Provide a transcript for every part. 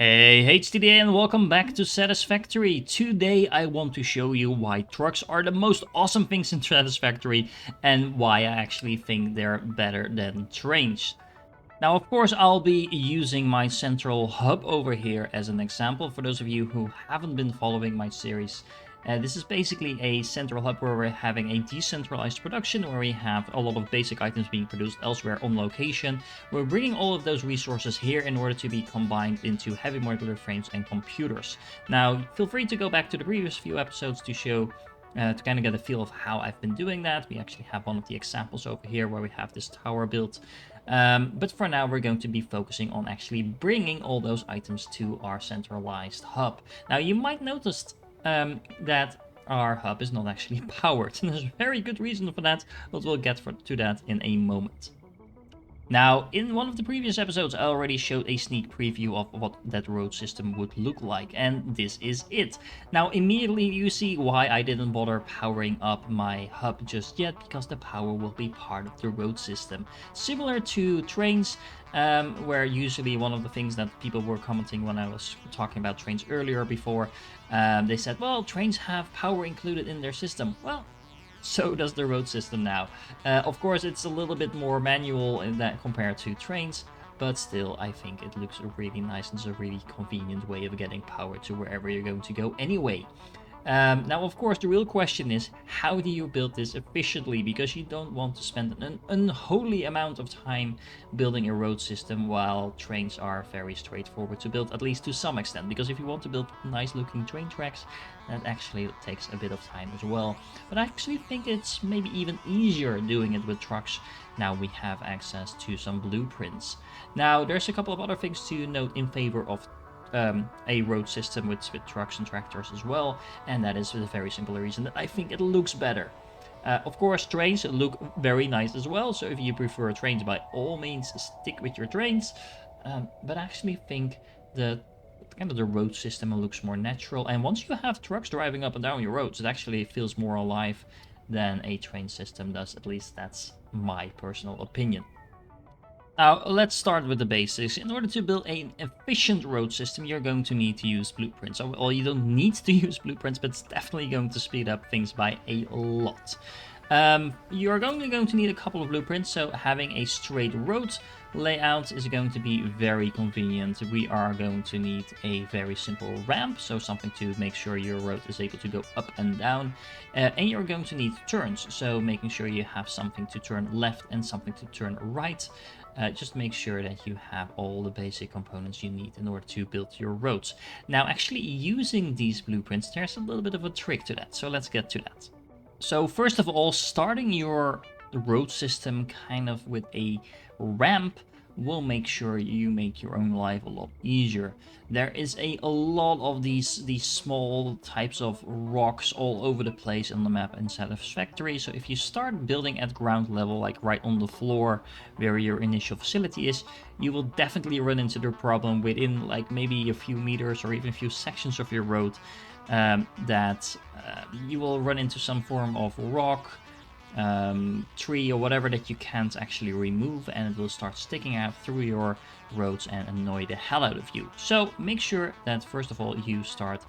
Hey HTD and welcome back to Satisfactory. Today I want to show you why trucks are the most awesome things in Satisfactory and why I actually think they're better than trains. Now, of course, I'll be using my central hub over here as an example for those of you who haven't been following my series. This is basically a central hub where we're having a decentralized production where we have a lot of basic items being produced elsewhere on location. We're bringing all of those resources here in order to be combined into heavy modular frames and computers. Now, feel free to go back to the previous few episodes to show to kind of get a feel of how I've been doing that. We actually have one of the examples over here where we have this tower built. But for now, we're going to be focusing on actually bringing all those items to our centralized hub. Now, you might notice that our hub is not actually powered. And there's a very good reason for that, but we'll get to that in a moment. Now, in one of the previous episodes, I already showed a sneak preview of what that road system would look like, and this is it. Now, immediately you see why I didn't bother powering up my hub just yet, because the power will be part of the road system. Similar to trains, where usually one of the things that people were commenting when I was talking about trains earlier before, they said, well, trains have power included in their system. Well, so does the road system now. Of course, it's a little bit more manual in that compared to trains, but still, I think it looks really nice and it's a really convenient way of getting power to wherever you're going to go anyway. Now, of course, the real question is, how do you build this efficiently? Because you don't want to spend an unholy amount of time building a road system while trains are very straightforward to build, at least to some extent. Because if you want to build nice looking train tracks, that actually takes a bit of time as well. But I actually think it's maybe even easier doing it with trucks. Now we have access to some blueprints. Now, there's a couple of other things to note in favor of a road system with trucks and tractors as well, and that is for the very simple reason that I think it looks better. Of course, trains look very nice as well, so if you prefer trains, by all means stick with your trains, but I actually think the road system looks more natural, and once you have trucks driving up and down your roads, it actually feels more alive than a train system does. At least that's my personal opinion. Now, let's start with the basics. In order to build an efficient road system, you're going to need to use blueprints. Well, you don't need to use blueprints, but it's definitely going to speed up things by a lot. You're going to need a couple of blueprints, so having a straight road layout is going to be very convenient. We are going to need a very simple ramp, so something to make sure your road is able to go up and down. And you're going to need turns, so making sure you have something to turn left and something to turn right. Just make sure that you have all the basic components you need in order to build your roads. Now, actually using these blueprints, there's a little bit of a trick to that, so let's get to that. So first of all, starting your road system kind of with a ramp will make sure you make your own life a lot easier. There is a lot of these small types of rocks all over the place on the map in Satisfactory, so if you start building at ground level, like right on the floor where your initial facility is, you will definitely run into the problem within like maybe a few meters or even a few sections of your road that you will run into some form of rock, tree or whatever that you can't actually remove, and it will start sticking out through your roads and annoy the hell out of you. So make sure that first of all you start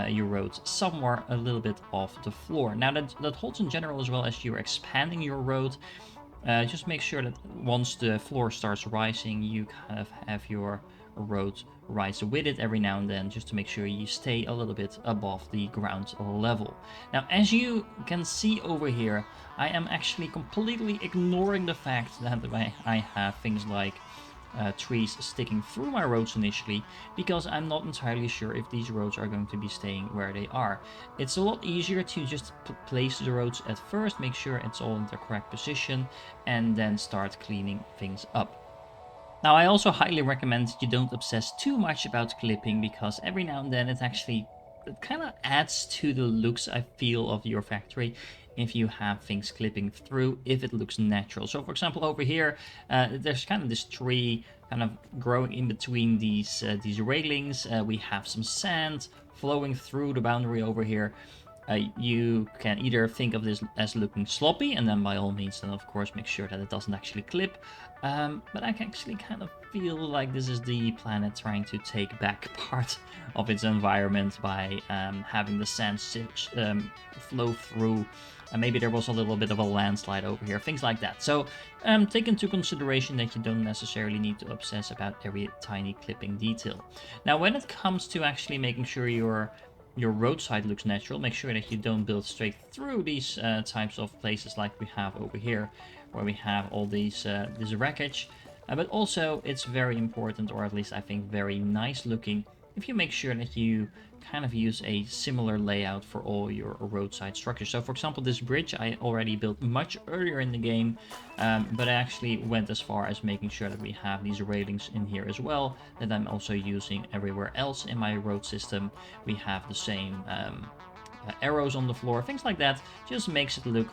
your roads somewhere a little bit off the floor. Now that holds in general as well as you're expanding your road. Just make sure that once the floor starts rising, you kind of have your road rise with it every now and then, just to make sure you stay a little bit above the ground level. Now, as you can see over here, I am actually completely ignoring the fact that I have things like trees sticking through my roads initially, because I'm not entirely sure if these roads are going to be staying where they are. It's a lot easier to just place the roads at first, make sure it's all in the correct position, and then start cleaning things up. Now, I also highly recommend you don't obsess too much about clipping, because every now and then it kind of adds to the looks, I feel, of your factory if you have things clipping through, if it looks natural. So for example, over here, there's kind of this tree kind of growing in between these railings. We have some sand flowing through the boundary over here. You can either think of this as looking sloppy, and then by all means, then of course make sure that it doesn't actually clip. But I can actually kind of feel like this is the planet trying to take back part of its environment by having the sand flow through. And maybe there was a little bit of a landslide over here, things like that. So take into consideration that you don't necessarily need to obsess about every tiny clipping detail. Now, when it comes to actually making sure your roadside looks natural, make sure that you don't build straight through these types of places like we have over here, where we have all these this wreckage. But also, it's very important, or at least I think very nice looking, if you make sure that you kind of use a similar layout for all your roadside structures. So for example, this bridge I already built much earlier in the game, but I actually went as far as making sure that we have these railings in here as well, that I'm also using everywhere else in my road system. We have the same arrows on the floor, things like that. Just makes it look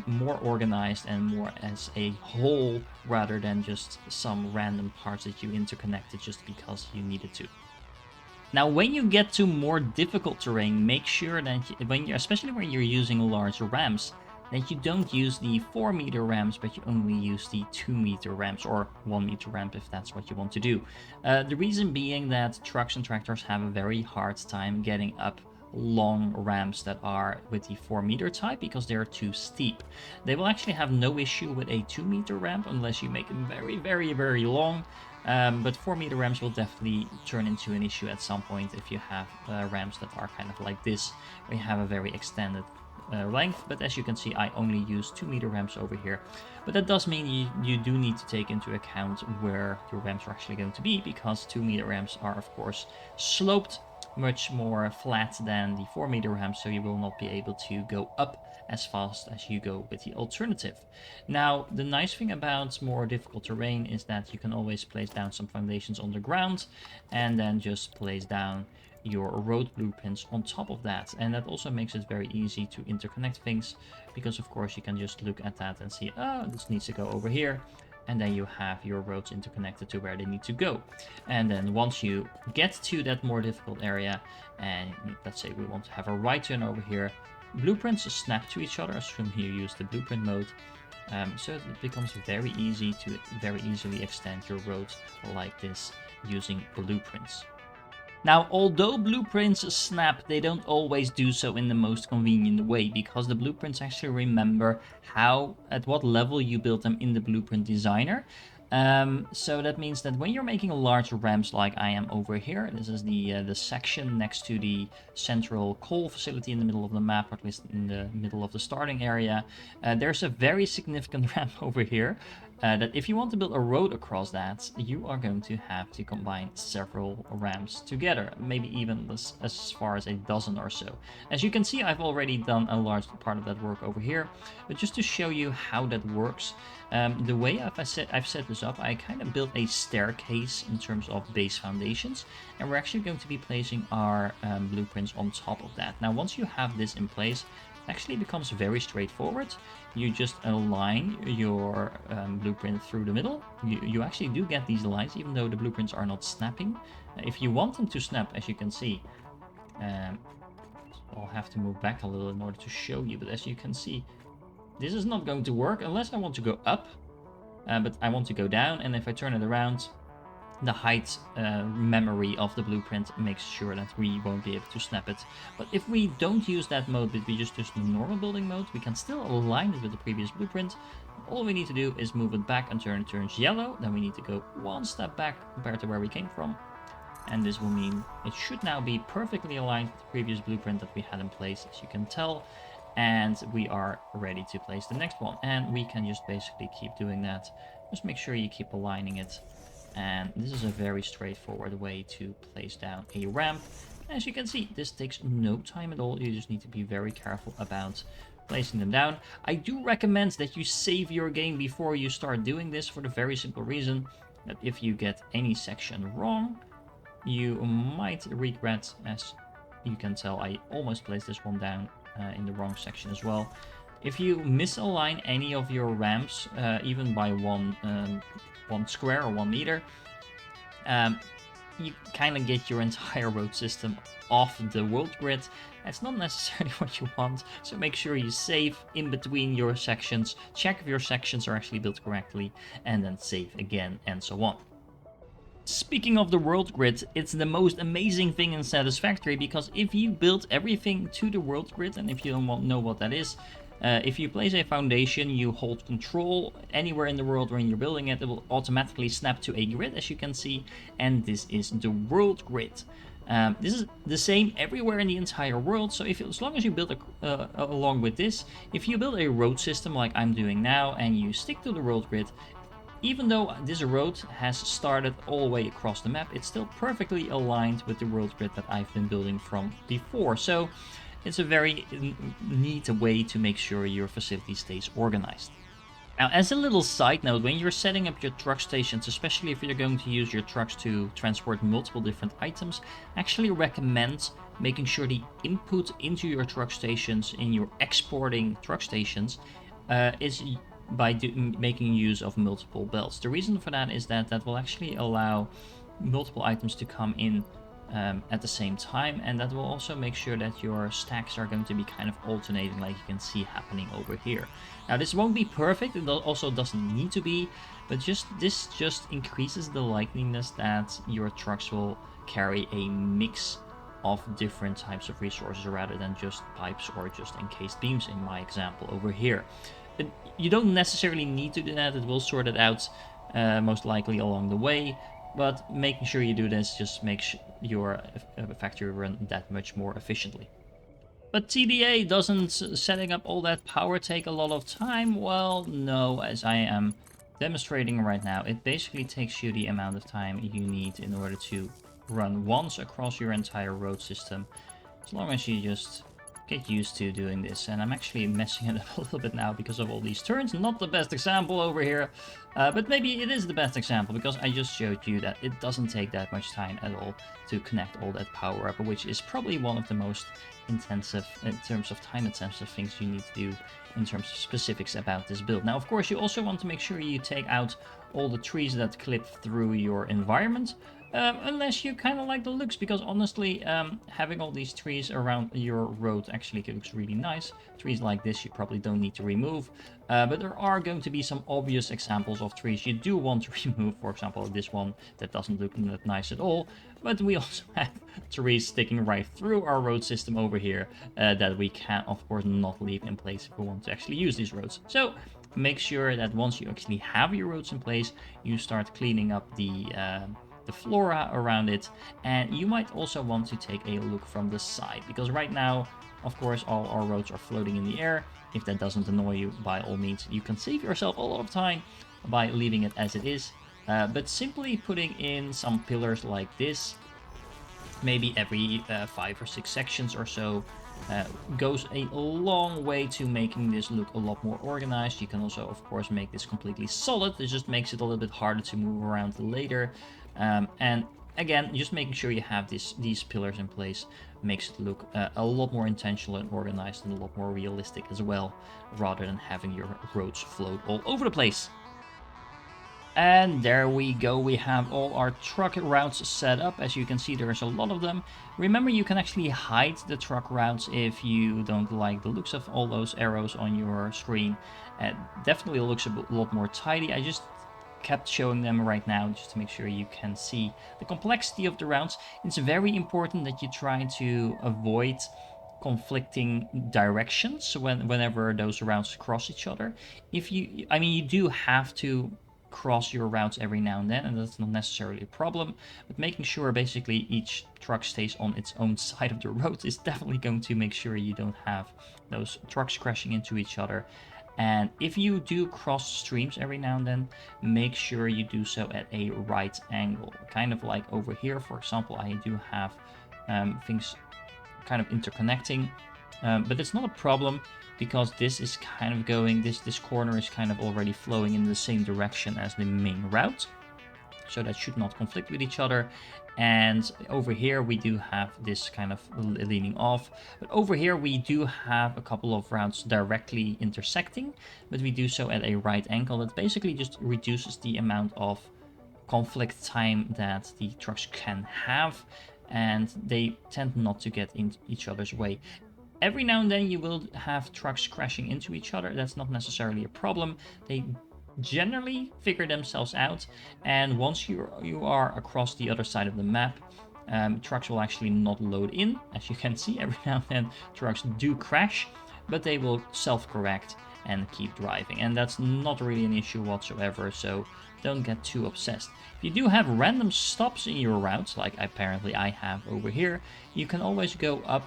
more organized and more as a whole, rather than just some random parts that you interconnected just because you needed to. Now, when you get to more difficult terrain, make sure that especially when you're using large ramps, that you don't use the 4-meter ramps, but you only use the 2-meter ramps, or 1-meter ramp if that's what you want to do. The reason being that trucks and tractors have a very hard time getting up long ramps that are with the 4-meter type because they're too steep. They will actually have no issue with a 2-meter ramp unless you make it very, very, very long. But 4-meter ramps will definitely turn into an issue at some point if you have ramps that are kind of like this. We have a very extended length, but as you can see, I only use 2-meter ramps over here. But that does mean you do need to take into account where your ramps are actually going to be, because 2-meter ramps are of course sloped, much more flat than the 4-meter ramp, so you will not be able to go up as fast as you go with the alternative. Now, the nice thing about more difficult terrain is that you can always place down some foundations on the ground and then just place down your road blueprints on top of that. And that also makes it very easy to interconnect things, because of course you can just look at that and see, oh, this needs to go over here, and then you have your roads interconnected to where they need to go. And then once you get to that more difficult area, and let's say we want to have a right turn over here, blueprints snap to each other as soon as you use the blueprint mode. So it becomes very easy to very easily extend your roads like this using blueprints. Now, although blueprints snap, they don't always do so in the most convenient way, because the blueprints actually remember at what level you built them in the blueprint designer. So that means that when you're making large ramps like I am over here, this is the section next to the central coal facility in the middle of the map, or at least in the middle of the starting area, there's a very significant ramp over here. That if you want to build a road across that, you are going to have to combine several ramps together, maybe even as far as a dozen or so. As you can see, I've already done a large part of that work over here, but just to show you how that works, the way I've set this up, I kind of built a staircase in terms of base foundations, and we're actually going to be placing our blueprints on top of that. Now, once you have this in place, actually becomes very straightforward. You just align your blueprint through the middle. You actually do get these lines, even though the blueprints are not snapping. If you want them to snap, as you can see, I'll have to move back a little in order to show you, but as you can see, this is not going to work unless I want to go up, but I want to go down, and if I turn it around, the height memory of the blueprint makes sure that we won't be able to snap it. But if we don't use that mode, but we just use the normal building mode, we can still align it with the previous blueprint. All we need to do is move it back until it turns yellow. Then we need to go one step back compared to where we came from. And this will mean it should now be perfectly aligned with the previous blueprint that we had in place, as you can tell. And we are ready to place the next one. And we can just basically keep doing that. Just make sure you keep aligning it. And this is a very straightforward way to place down a ramp. As you can see, this takes no time at all. You just need to be very careful about placing them down. I do recommend that you save your game before you start doing this, for the very simple reason that if you get any section wrong, you might regret. As you can tell, I almost placed this one down in the wrong section as well. If you misalign any of your ramps, even by one square or 1 meter, you kind of get your entire road system off the world grid. That's not necessarily what you want, so make sure you save in between your sections, check if your sections are actually built correctly, and then save again, and so on. Speaking of the world grid, it's the most amazing thing in Satisfactory, because if you build everything to the world grid, and if you don't know what that is, if you place a foundation, you hold control anywhere in the world when you're building it, it will automatically snap to a grid, as you can see, and this is the world grid. This is the same everywhere in the entire world, so as long as you build along with this, if you build a road system like I'm doing now, and you stick to the world grid, even though this road has started all the way across the map, it's still perfectly aligned with the world grid that I've been building from before. So it's a very neat way to make sure your facility stays organized. Now, as a little side note, when you're setting up your truck stations, especially if you're going to use your trucks to transport multiple different items, I actually recommend making sure the input into your truck stations in your exporting truck stations is by making use of multiple belts. The reason for that is that will actually allow multiple items to come in at the same time, and that will also make sure that your stacks are going to be kind of alternating, like you can see happening over here. Now, this won't be perfect, it also doesn't need to be, but this just increases the likeliness that your trucks will carry a mix of different types of resources rather than just pipes or just encased beams in my example over here. You don't necessarily need to do that, it will sort it out most likely along the way, but making sure you do this just makes your factory run that much more efficiently. But TDA, doesn't setting up all that power take a lot of time? Well, no, as I am demonstrating right now, it basically takes you the amount of time you need in order to run once across your entire road system, as long as you just get used to doing this. And I'm actually messing it up a little bit now because of all these turns. Not the best example over here, but maybe it is the best example because I just showed you that it doesn't take that much time at all to connect all that power up, which is probably one of the most intensive, in terms of time intensive things you need to do in terms of specifics about this build. Now, of course, you also want to make sure you take out all the trees that clip through your environment. Unless you kind of like the looks, because honestly, having all these trees around your road actually looks really nice. Trees like this you probably don't need to remove, but there are going to be some obvious examples of trees you do want to remove. For example, this one that doesn't look that nice at all, but we also have trees sticking right through our road system over here that we can, of course, not leave in place if we want to actually use these roads. So make sure that once you actually have your roads in place, you start cleaning up the flora around it, and you might also want to take a look from the side, because right now, of course, all our roads are floating in the air. If that doesn't annoy you, by all means, you can save yourself a lot of time by leaving it as it is, but simply putting in some pillars like this, maybe every 5 or 6 sections or so, goes a long way to making this look a lot more organized. You can also, of course, make this completely solid. It just makes it a little bit harder to move around later. And again, just making sure you have these pillars in place makes it look a lot more intentional and organized and a lot more realistic as well, rather than having your roads float all over the place. And there we go, we have all our truck routes set up. As you can see, there's a lot of them. Remember, you can actually hide the truck routes if you don't like the looks of all those arrows on your screen. Definitely looks a lot more tidy. I just kept showing them right now just to make sure you can see the complexity of the routes. It's very important that you try to avoid conflicting directions whenever those routes cross each other. You do have to cross your routes every now and then, and that's not necessarily a problem, but making sure basically each truck stays on its own side of the road is definitely going to make sure you don't have those trucks crashing into each other. And if you do cross streams every now and then, make sure you do so at a right angle. Kind of like over here, for example, I do have things kind of interconnecting, but it's not a problem because this is kind of going, this corner is kind of already flowing in the same direction as the main route. So that should not conflict with each other. And over here we do have this kind of leaning off, but over here we do have a couple of routes directly intersecting, but we do so at a right angle. That basically just reduces the amount of conflict time that the trucks can have, and they tend not to get in each other's way. Every now and then you will have trucks crashing into each other. That's not necessarily a problem. They generally figure themselves out, and once you are across the other side of the map, trucks will actually not load in. As you can see, every now and then trucks do crash, but they will self-correct and keep driving, and that's not really an issue whatsoever, so don't get too obsessed. If you do have random stops in your routes, like apparently I have over here, you can always go up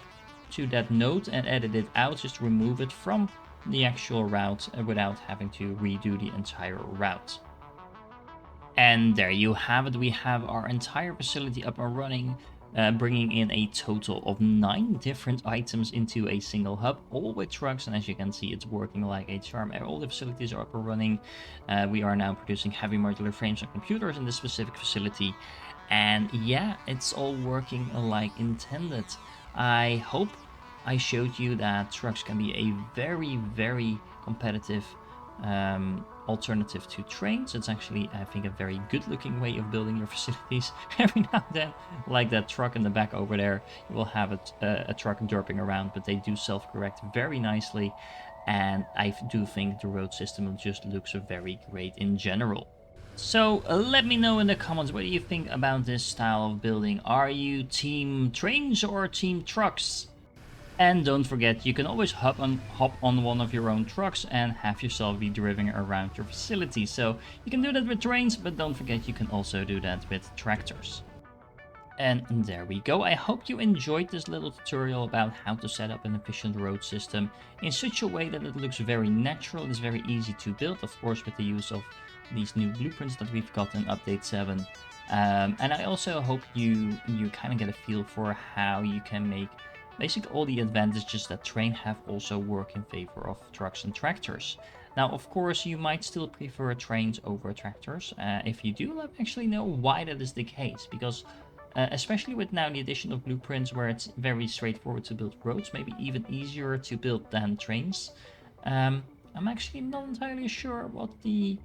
to that node and edit it out, just remove it from the actual route without having to redo the entire route. And there you have it, we have our entire facility up and running, bringing in a total of 9 different items into a single hub, all with trucks, and as you can see, it's working like a charm. All the facilities are up and running. We are now producing heavy modular frames and computers in this specific facility, and yeah, it's all working like intended. I hope I showed you that trucks can be a very, very competitive alternative to trains. It's actually, I think, a very good looking way of building your facilities. Every now and then, like that truck in the back over there, you will have a truck derping around, but they do self-correct very nicely, and I do think the road system just looks very great in general. So let me know in the comments, what do you think about this style of building? Are you team trains or team trucks? And don't forget, you can always hop on one of your own trucks and have yourself be driving around your facility. So you can do that with trains, but don't forget you can also do that with tractors. And there we go. I hope you enjoyed this little tutorial about how to set up an efficient road system in such a way that it looks very natural, it's very easy to build, of course with the use of these new blueprints that we've got in update 7. And I also hope you kind of get a feel for how you can make basically all the advantages that train have also work in favor of trucks and tractors. Now, of course, you might still prefer trains over tractors. If you do, let me actually know why that is the case, because especially with now the addition of blueprints where it's very straightforward to build roads, maybe even easier to build than trains. I'm actually not entirely sure what the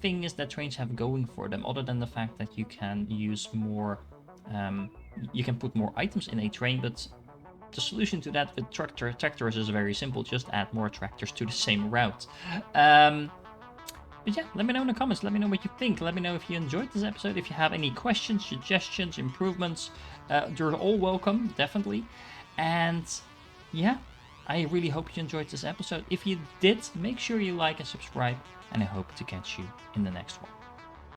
thing is that trains have going for them, other than the fact that you can use more, you can put more items in a train, but the solution to that with tractors is very simple. Just add more tractors to the same route. But yeah, let me know in the comments. Let me know what you think. Let me know if you enjoyed this episode. If you have any questions, suggestions, improvements, they're all welcome, definitely. And yeah, I really hope you enjoyed this episode. If you did, make sure you like and subscribe. And I hope to catch you in the next one.